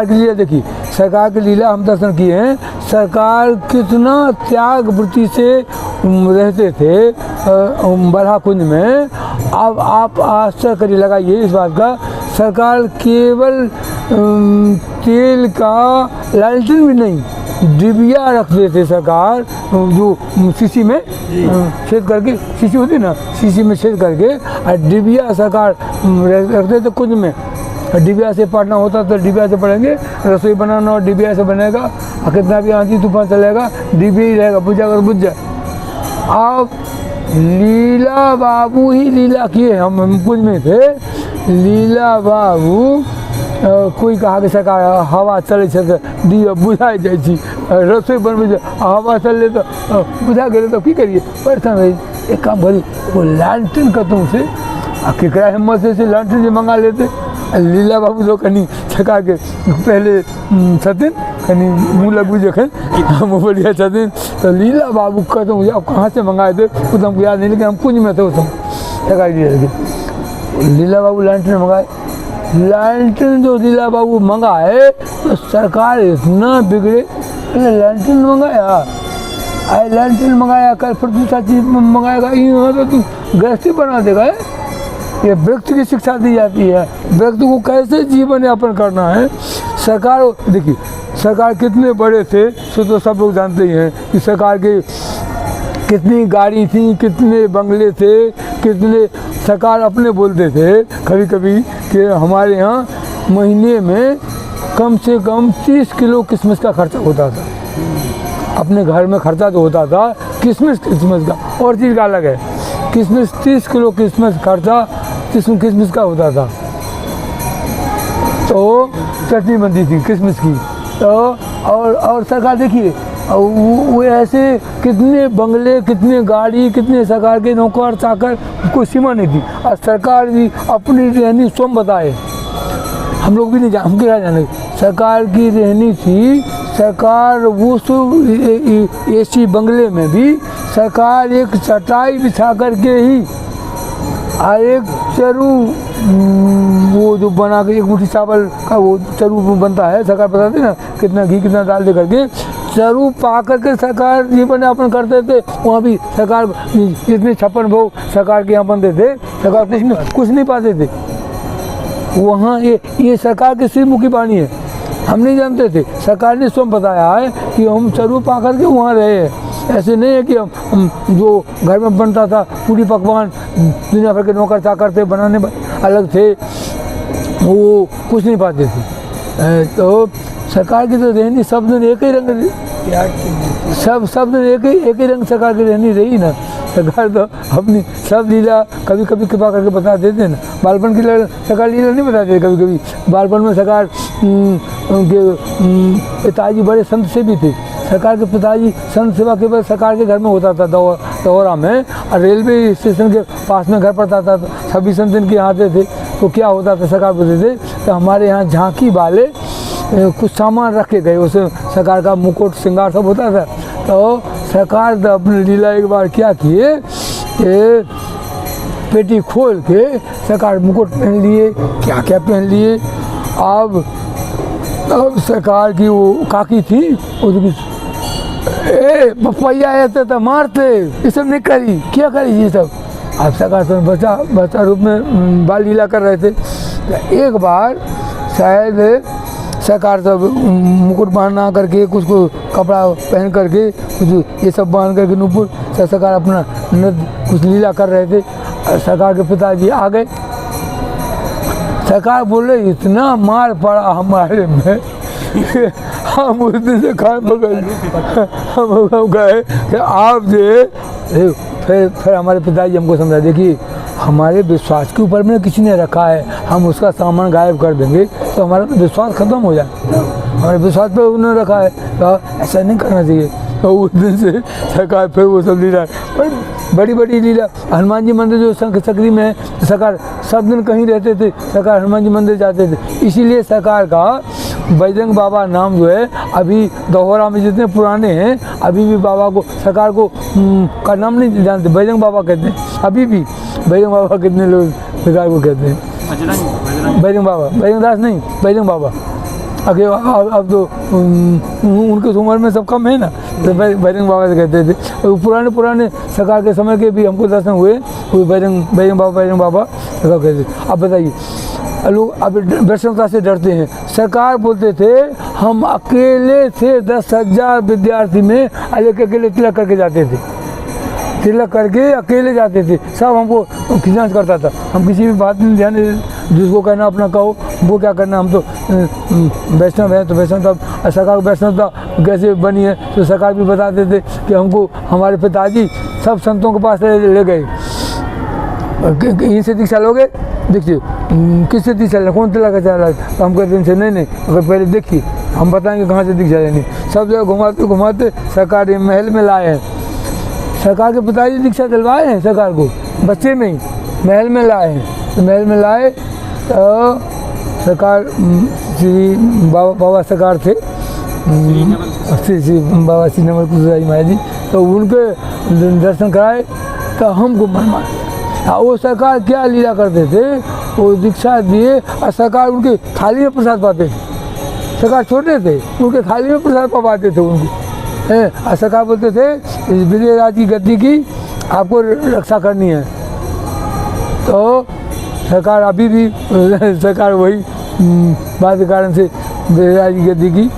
सरकार की लीला देखिए, सरकार की लीला हम दर्शन किए हैं। सरकार कितना त्याग वृत्ति से रहते थे बरहा कुंज में। अब आप आश्चर्य करिए, लगाइए इस बात का, सरकार केवल तेल का लालटेन भी नहीं, डिबिया रखते थे सरकार, जो शीशी में छेद करके, शीशी होती ना, शीशी में छेद करके और डिबिया सरकार रखते थे कुंज में। डिबिया से पढ़ना होता तो डिबिया से पढ़ेंगे, रसोई बनाना और डिबिया से बनेगा, और कितना भी आंधी तूफान चलेगा डिबिया ही रहेगा, बुझ जाएगा तो बुझ जाए। आप लीला बाबू ही लीला किए, हम कुंज में थे, लीला बाबू कोई कहा कि सरकार हवा चले दिया बुझाई जाए, रसोई बनबे हवा चल तो बुझा गए तो की करिए, परेशान रही। एक काम करिए, वो लालटेन कतों से केकरा हिम्मत से लालटेन मंगा लेते। लीला बाबू तो कहीं छका के पहले छथिन, कहीं मुँह लगू जखन हम बढ़िया छथिन, तो लीला बाबू कहते मुझे अब कहाँ से मंगाए थे वो तो हमको याद नहीं, लेकिन हम कुंज में थे उस समय। लीला बाबू लालटेन मंगाए, लालटेन जो लीला बाबू मंगाए तो सरकार इतना बिगड़े, लालटेन मंगाया, लालटेन मंगाया, कल फिर दूसरा चीज़ मंगाएगा, यहाँ तो तू गृहस्थी बना देगा। ये व्यक्ति की शिक्षा दी जाती है, व्यक्ति को कैसे जीवन यापन करना है। सरकार देखिए, सरकार कितने बड़े थे सो तो सब लोग जानते ही हैं कि सरकार के कितनी गाड़ी थी, कितने बंगले थे, कितने सरकार अपने बोलते थे कभी कभी कि हमारे यहाँ महीने में कम से कम 30 किलो किशमिश का खर्चा होता था। अपने घर में खर्चा तो होता था किशमिश का, और चीज़ का अलग है, किशमिश 30 किलो किशमिश खर्चा किशमिश का होता था। तो चटनी बनती थी किशमिश की, तो और सरकार देखिए वो ऐसे कितने बंगले, कितने गाड़ी, कितने सरकार के नौकर चाकर, कोई सीमा नहीं थी। और सरकार भी अपनी रहनी स्वयं बताए, हम लोग भी नहीं हम क्या जाने, सरकार की रहनी थी। सरकार वो एसी बंगले में भी सरकार एक चटाई बिछा करके ही और एक चरू वो जो बना के एक मुट्ठी चावल का वो चरू बनता है, सरकार बताते ना कितना घी कितना दाल दे करके चरू पा करके सरकार जीवन यापन करते थे। वहाँ भी सरकार इतने 56 भोग सरकार के यहाँ बनते थे, सरकार कुछ नहीं पाते थे वहाँ। ये सरकार की श्रीमुखी वाणी है, हम नहीं जानते थे, सरकार ने स्वयं बताया है कि हम चरू पा करके वहाँ रहे हैं। ऐसे नहीं है कि हम जो घर में बनता था पूरी पकवान दुनिया भर के नौकर चाकर थे बनाने अलग थे, वो कुछ नहीं पाते थे। तो सरकार की तो रहनी सब दिन एक ही रंग, सब दिन एक ही रंग सरकार की रहनी रही ना। सरकार तो अपनी सब लीला कभी कभी कृपा करके बता देते ना। बालपन की सरकार लीला नहीं बताते, कभी कभी बालपन में सरकार के पिताजी बड़े संत से भी थे। सरकार के पिताजी संत सेवा के बाद सरकार के घर में होता था दौरा में, और रेलवे स्टेशन के पास में घर पड़ता था, सभी संत इनके यहाँ आते थे। तो क्या होता था, सरकार बोलते थे तो हमारे यहाँ झांकी वाले कुछ सामान रखे गए, उसे सरकार का मुकुट श्रृंगार सब होता था। तो सरकार तो अपनी लीला एक बार क्या किए कि पेटी खोल के सरकार मुकुट पहन लिए, क्या क्या पहन लिए। अब सरकार की वो काकी थी, उसकी पपैया ऐसे तो मारते, ये सब नहीं करी, क्या करी ये सब। अब सरकार तो बच्चा रूप में बाल लीला कर रहे थे। तो एक बार शायद सरकार सब मुकुट बांधना करके, कुछ को कपड़ा पहन करके, कुछ ये सब बांध करके नूपुर सरकार अपना नृत्य कुछ लीला कर रहे थे। सरकार के पिताजी आ गए, सरकार बोले इतना मार पड़ा हमारे में हम उस दिन से खान पकड़ हम गए कि आप जो फिर हमारे पिताजी हमको समझा, देखिए हमारे विश्वास के ऊपर में किसी ने रखा है, हम उसका सामान गायब कर देंगे तो हमारा विश्वास खत्म हो जाए, हमारे विश्वास पे उन्होंने रखा है, तो ऐसा नहीं करना चाहिए। तो उस दिन से सरकार फिर वो सब लीला, बड़ी बड़ी लीला। हनुमान जी मंदिर जो शंख चक्री में है, सरकार सब दिन कहीं रहते थे, सरकार हनुमान जी मंदिर जाते थे। इसीलिए सरकार का बजरंग बाबा नाम जो है, अभी दहोरा में जितने पुराने हैं अभी भी बाबा को, सरकार को का नाम नहीं जानते, बजरंग बाबा कहते हैं। अभी भी बजरंग बाबा कितने लोग सरकार को कहते हैं, बजरंग बाबा, बजरंग दास नहीं, बजरंग बाबा। आगे अब तो उनकी उम्र में सब कम है ना, तो बजरंग बाबा से कहते थे। और पुराने सरकार के समय के भी हमको दर्शन हुए, वो बजरंग बाबा सरकार कहते थे। अब बताइए, लोग अब वैष्णवता से डरते हैं। सरकार बोलते थे हम अकेले थे 10,000 विद्यार्थी में अकेले तिलक करके जाते थे, तिलक करके अकेले जाते थे, सब हमको खिंचान करता था। हम किसी भी बात में ध्यान जिसको कहना अपना कहो, वो क्या करना, हम तो वैष्णव हैं। तो वैष्णवता सरकार वैष्णवता कैसे बनी है, तो सरकार भी बताते थे कि हमको हमारे पिताजी सब संतों के पास ले गए, इनसे दीक्षा लोगे, देखिए किससे दीक्षा लेना, कौन तिलक चला। तो हम कहते इनसे नहीं, अगर पहले देखिए हम बताएंगे कहाँ से दीक्षा लेनी। सब जगह घुमाते सरकार महल में लाए हैं, सरकार के पिताजी दीक्षा दिलवाए हैं सरकार को, बच्चे में ही महल में लाए हैं। तो महल में लाए तो सरकार श्री बाबा सरकार थे, श्री बाबा श्री नवल कुशवाहा माया जी, तो उनके दर्शन कराए तो हमको मन मारे। वो सरकार क्या लीला करते थे, वो दीक्षा दिए और सरकार उनके थाली में प्रसाद पाते थे। सरकार छोटे थे, उनके थाली में प्रसाद पाते थे उनको। और सरकार बोलते थे विजयराज की गद्दी की आपको रक्षा करनी है। तो सरकार अभी भी सरकार वही बात के कारण से विजयराज की गद्दी की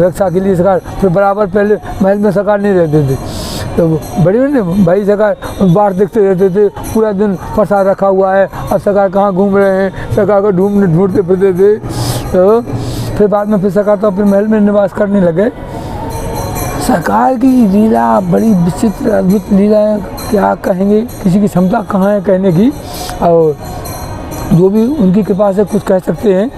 रक्षा के लिए सरकार फिर बराबर, पहले महल में सरकार नहीं रहते थे, तो बड़ी भाई सरकार बाहर देखते रहते थे, पूरा दिन प्रसाद रखा हुआ है, अब सरकार कहाँ घूम रहे हैं, सरकार को ढूंढते फिरते थे। तो फिर बाद में फिर सरकार तो अपने महल में निवास करने लगे। सरकार की लीला बड़ी विचित्र अद्भुत लीला है, क्या कहेंगे, किसी की क्षमता कहाँ है कहने की। और जो भी उनकी कृपा से कुछ कह सकते हैं।